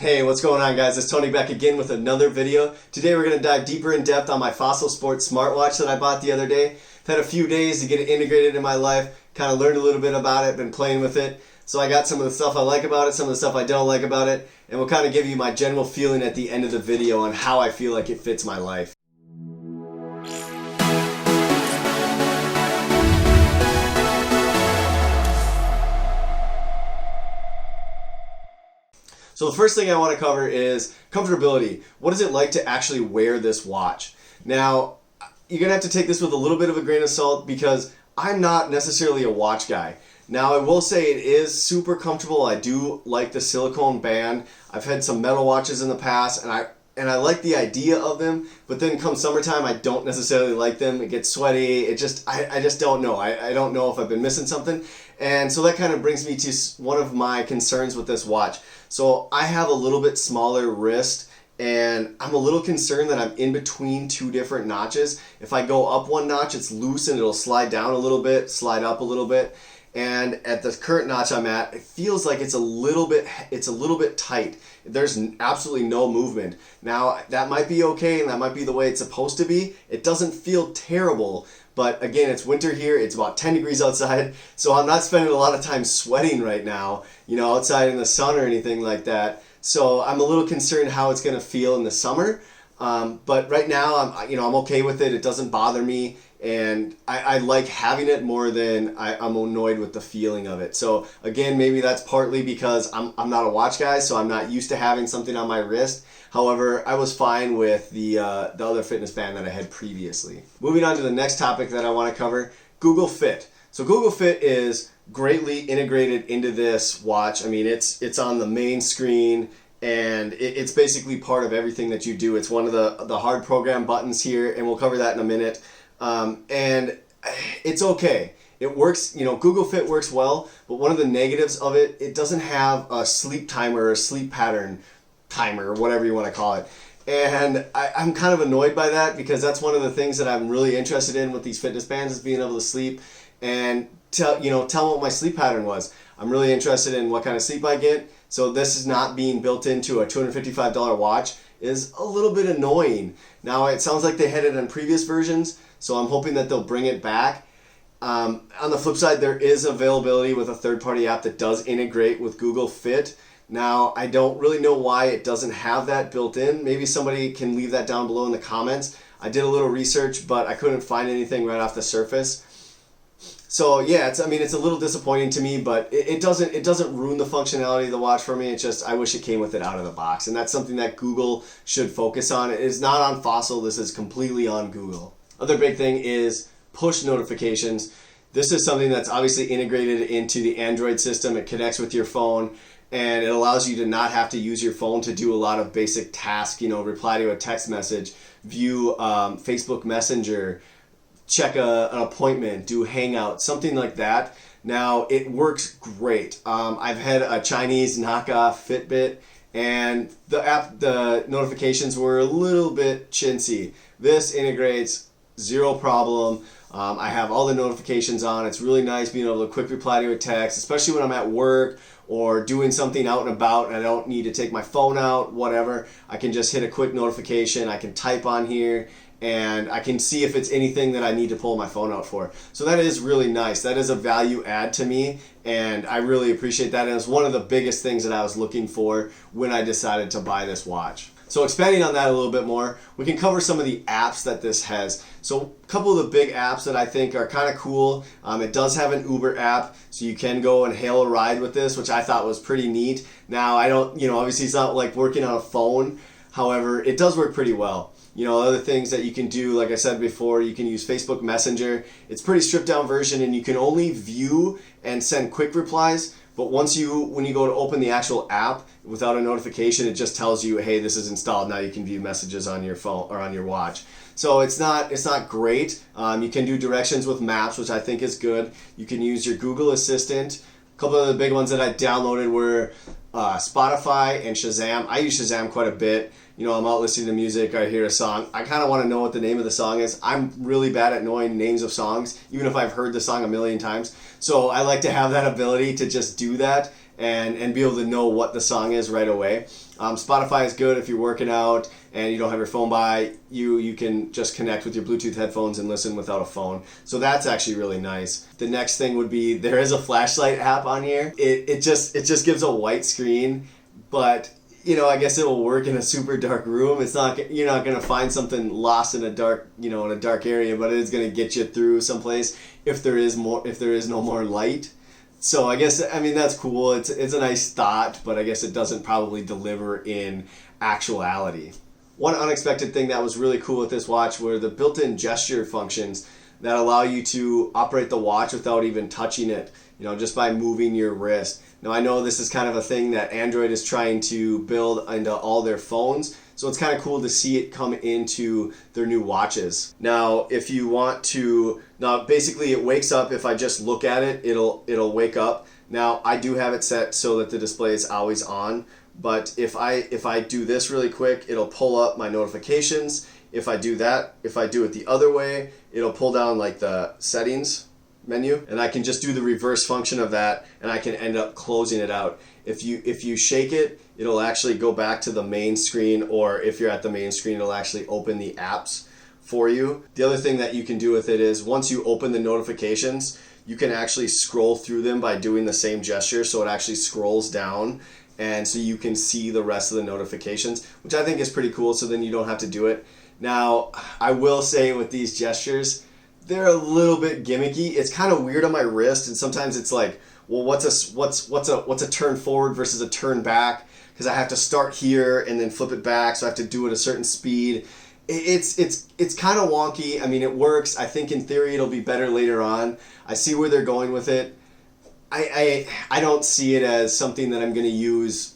Hey, what's going on, guys? It's Tony back again with another video. Today we're going to dive deeper in depth on my Fossil Sport Smartwatch that I bought the other day. I've had a few days to get it integrated in my life, kind of learned a little bit about it, been playing with it. So I got some of the stuff I like about it, some of the stuff I don't like about it, and we'll kind of give you my general feeling at the end of the video on how I feel like it fits my life. So the first thing I want to cover is comfortability. What is it like to actually wear this watch? Now, you're going to have to take this with a little bit of a grain of salt because I'm not necessarily a watch guy. Now, I will say it is super comfortable. I do like the silicone band. I've had some metal watches in the past, and I like the idea of them, but then come summertime, I don't necessarily like them. It gets sweaty. I just don't know. I don't know if I've been missing something. And so that kind of brings me to one of my concerns with this watch. So I have a little bit smaller wrist, and I'm a little concerned that I'm in between two different notches. If I go up one notch, it's loose and it'll slide down a little bit, slide up a little bit. And at the current notch I'm at, it feels like it's a little bit tight. There's absolutely no movement. Now, that might be okay and that might be the way it's supposed to be. It doesn't feel terrible, but again, it's winter here. It's about 10 degrees outside, so I'm not spending a lot of time sweating right now, outside in the sun or anything like that. So I'm a little concerned how it's going to feel in the summer. But right now, I'm okay with it. It doesn't bother me. And I like having it more than I'm annoyed with the feeling of it. So again, maybe that's partly because I'm not a watch guy, so I'm not used to having something on my wrist. However, I was fine with the other fitness band that I had previously. Moving on to the next topic that I want to cover, Google Fit. So Google Fit is greatly integrated into this watch. I mean, it's on the main screen, and it's basically part of everything that you do. It's one of the hard program buttons here, and we'll cover that in a minute. And it's okay. It works, Google Fit works well, but one of the negatives of it, it doesn't have a sleep timer or a sleep pattern timer, or whatever you want to call it. And I'm kind of annoyed by that because that's one of the things that I'm really interested in with these fitness bands is being able to sleep and tell what my sleep pattern was. I'm really interested in what kind of sleep I get. So this is not being built into a $255 watch is a little bit annoying. Now, it sounds like they had it on previous versions, so I'm hoping that they'll bring it back. On the flip side, there is availability with a third-party app that does integrate with Google Fit. Now, I don't really know why it doesn't have that built in. Maybe somebody can leave that down below in the comments. I did a little research, but I couldn't find anything right off the surface. So yeah, it's a little disappointing to me, but it doesn't ruin the functionality of the watch for me. It's just I wish it came with it out of the box, and that's something that Google should focus on. It is not on Fossil. This is completely on Google. Other big thing is push notifications. This is something that's obviously integrated into the Android system. It connects with your phone, and it allows you to not have to use your phone to do a lot of basic tasks. Reply to a text message, view Facebook Messenger, check an appointment, do Hangouts, something like that. Now, it works great. I've had a Chinese knockoff Fitbit, and the notifications were a little bit chintzy. This integrates, zero problem. I have all the notifications on. It's really nice being able to quick reply to a text, especially when I'm at work or doing something out and about and I don't need to take my phone out, whatever. I can just hit a quick notification. I can type on here, and I can see if it's anything that I need to pull my phone out for. So that is really nice. That is a value add to me, and I really appreciate that. And it's one of the biggest things that I was looking for when I decided to buy this watch. So expanding on that a little bit more, we can cover some of the apps that this has. So a couple of the big apps that I think are kind of cool. It does have an Uber app, so you can go and hail a ride with this, which I thought was pretty neat. Now, I don't, obviously it's not like working on a phone. However, it does work pretty well. Other things that you can do, like I said before, you can use Facebook Messenger. It's a pretty stripped down version, and you can only view and send quick replies. But when you go to open the actual app without a notification, it just tells you, hey, this is installed. Now you can view messages on your phone or on your watch. So it's not great. You can do directions with maps, which I think is good. You can use your Google Assistant. A couple of the big ones that I downloaded were Spotify and Shazam. I use Shazam quite a bit. I'm out listening to music, I hear a song. I kind of want to know what the name of the song is. I'm really bad at knowing names of songs, even if I've heard the song a million times. So I like to have that ability to just do that and be able to know what the song is right away. Spotify is good if you're working out and you don't have your phone by you. You can just connect with your Bluetooth headphones and listen without a phone. So that's actually really nice. The next thing would be there is a flashlight app on here. It just gives a white screen, but I guess it will work in a super dark room. You're not going to find something lost in a dark area, but it is going to get you through someplace if there is no more light. So I guess, that's cool. It's a nice thought, but I guess it doesn't probably deliver in actuality. One unexpected thing that was really cool with this watch were the built-in gesture functions that allow you to operate the watch without even touching it, just by moving your wrist. Now, I know this is kind of a thing that Android is trying to build into all their phones, so it's kind of cool to see it come into their new watches. Now, if you want to, basically it wakes up. If I just look at it, it'll wake up. Now, I do have it set so that the display is always on, but if I do this really quick, it'll pull up my notifications. If I do it the other way, it'll pull down like the settings menu, and I can just do the reverse function of that, and I can end up closing it out. If you shake it, it'll actually go back to the main screen, or if you're at the main screen, it'll actually open the apps for you. The other thing that you can do with it is once you open the notifications, you can actually scroll through them by doing the same gesture, so it actually scrolls down, and so you can see the rest of the notifications, which I think is pretty cool, so then you don't have to do it. Now, I will say with these gestures, they're a little bit gimmicky. It's kind of weird on my wrist, and sometimes it's like, well, what's a turn forward versus a turn back? Because I have to start here and then flip it back, so I have to do it at a certain speed. It's kind of wonky. It works. I think in theory it'll be better later on. I see where they're going with it. I don't see it as something that I'm going to use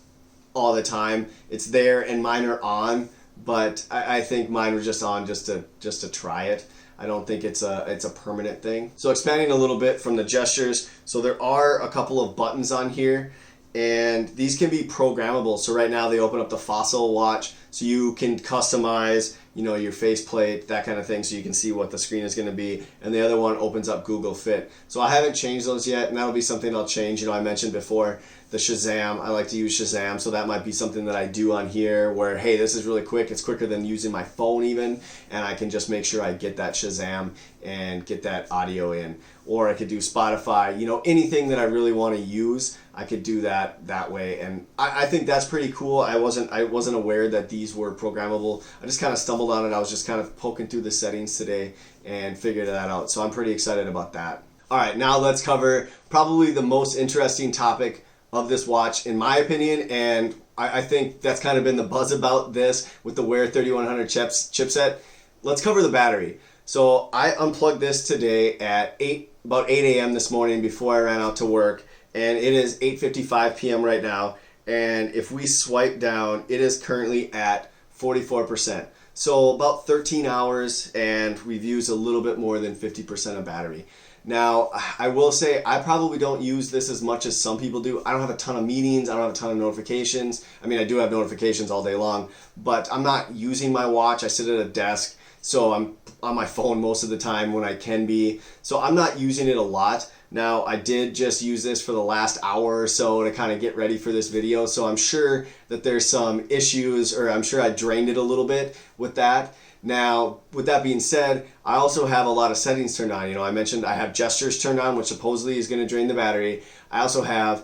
all the time. It's there, and mine are on, but I think mine were just on just to try it. I don't think it's a permanent thing. So expanding a little bit from the gestures, so there are a couple of buttons on here, and these can be programmable. So right now they open up the Fossil watch, so you can customize, your faceplate, that kind of thing, so you can see what the screen is going to be. And the other one opens up Google Fit. So I haven't changed those yet, and that'll be something I'll change. I mentioned before the Shazam. I like to use Shazam, so that might be something that I do on here where, hey, this is really quick. It's quicker than using my phone even, and I can just make sure I get that Shazam and get that audio in. Or I could do Spotify, anything that I really want to use, I could do that way. And I think that's pretty cool. I wasn't aware that these were programmable. I just kind of stumbled on it. I was just kind of poking through the settings today and figured that out. So I'm pretty excited about that. All right, now let's cover probably the most interesting topic of this watch, in my opinion, and I think that's kind of been the buzz about this with the Wear 3100 chipset. Let's cover the battery. So I unplugged this today at about 8 a.m. this morning before I ran out to work, and it is 8:55 p.m. right now, and if we swipe down, it is currently at 44%. So about 13 hours, and we've used a little bit more than 50% of battery. Now, I will say I probably don't use this as much as some people do. I don't have a ton of meetings. I don't have a ton of notifications. I do have notifications all day long, but I'm not using my watch. I sit at a desk, so I'm on my phone most of the time when I can be. So I'm not using it a lot. Now, I did just use this for the last hour or so to kind of get ready for this video, so I'm sure that there's some issues, or I'm sure I drained it a little bit with that. Now, with that being said, I also have a lot of settings turned on. I mentioned I have gestures turned on, which supposedly is going to drain the battery. I also have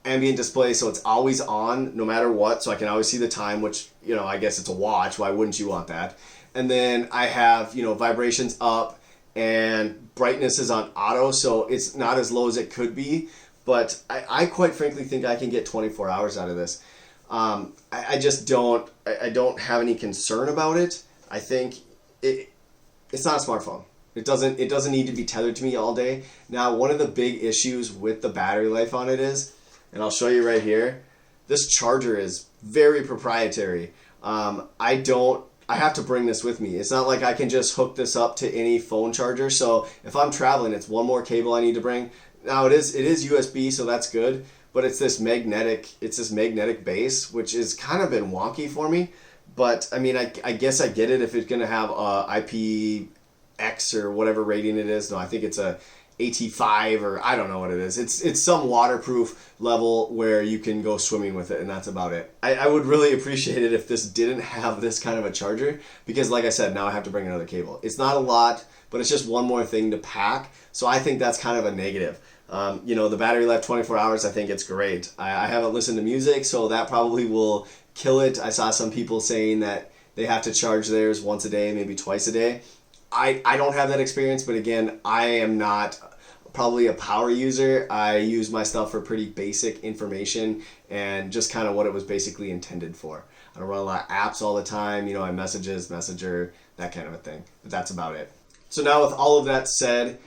ambient display, so it's always on no matter what, so I can always see the time, which, I guess it's a watch. Why wouldn't you want that? And then I have, vibrations up, and brightness is on auto, so it's not as low as it could be, but I quite frankly think I can get 24 hours out of this. I just don't have any concern about it. I think it's not a smartphone. It doesn't need to be tethered to me all day. Now, one of the big issues with the battery life on it is, and I'll show you right here, this charger is very proprietary. I have to bring this with me. It's not like I can just hook this up to any phone charger. So if I'm traveling, it's one more cable I need to bring. Now it is USB, so that's good, but it's this magnetic base, which has kind of been wonky for me. But I guess I get it if it's going to have IPX or whatever rating it is. No, I think it's a AT5 or I don't know what it is. It's some waterproof level where you can go swimming with it, and that's about it. I would really appreciate it if this didn't have this kind of a charger, because like I said, now I have to bring another cable. It's not a lot, but it's just one more thing to pack, so I think that's kind of a negative. You know, the battery life 24 hours, I think it's great. I haven't listened to music, so that probably will kill it. I saw some people saying that they have to charge theirs once a day, maybe twice a day. I don't have that experience, but again, I am not probably a power user. I use my stuff for pretty basic information and just kind of what it was basically intended for. I don't run a lot of apps all the time, you know, iMessages, Messenger, that kind of a thing, but that's about it. So now with all of that said,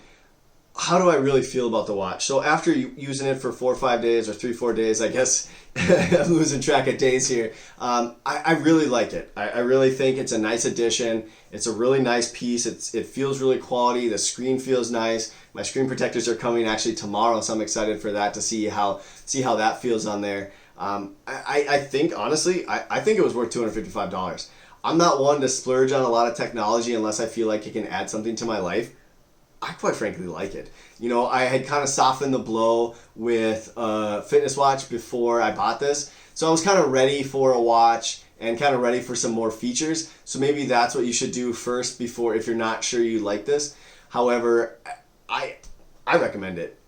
how do I really feel about the watch? So after using it for 4 or 5 days or 3-4 days, I guess I'm losing track of days here. I really like it. I really think it's a nice addition. It's a really nice piece. It feels really quality. The screen feels nice. My screen protectors are coming actually tomorrow, so I'm excited for that to see how that feels on there. I think honestly, I think it was worth $255. I'm not one to splurge on a lot of technology unless I feel like it can add something to my life. I quite frankly like it. You know, I had kind of softened the blow with a fitness watch before I bought this. So I was kind of ready for a watch and kind of ready for some more features. So maybe that's what you should do first before, if you're not sure you like this. However, I recommend it.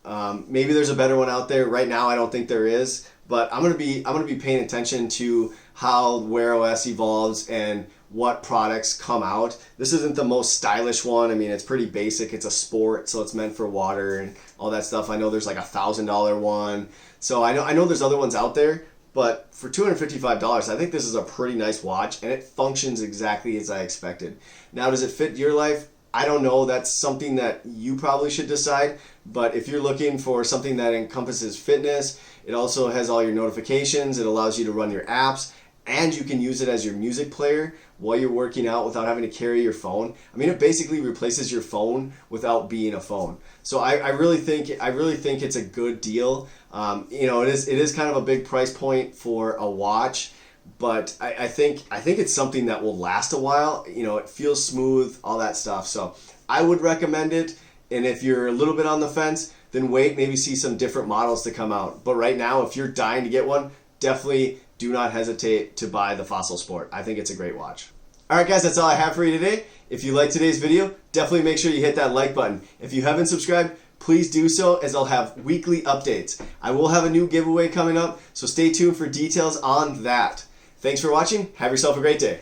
Maybe there's a better one out there. Right now I don't think there is, but I'm gonna be paying attention to how Wear OS evolves and what products come out. This isn't the most stylish one. I mean, it's pretty basic. It's a sport, so it's meant for water and all that stuff. I know there's like $1,000 one. So I know there's other ones out there, but for $255, I think this is a pretty nice watch, and it functions exactly as I expected. Now, does it fit your life? I don't know. That's something that you probably should decide. But if you're looking for something that encompasses fitness, it also has all your notifications. It allows you to run your apps, and you can use it as your music player while you're working out without having to carry your phone. I mean, it basically replaces your phone without being a phone. So I really think it's a good deal. You know, it is kind of a big price point for a watch, but I think it's something that will last a while. You know, it feels smooth, all that stuff. So I would recommend it. And if you're a little bit on the fence, then wait, maybe see some different models to come out. But right now, if you're dying to get one, definitely do not hesitate to buy the Fossil Sport. I think it's a great watch. All right, guys, that's all I have for you today. If you liked today's video, definitely make sure you hit that like button. If you haven't subscribed, please do so, as I'll have weekly updates. I will have a new giveaway coming up, so stay tuned for details on that. Thanks for watching. Have yourself a great day.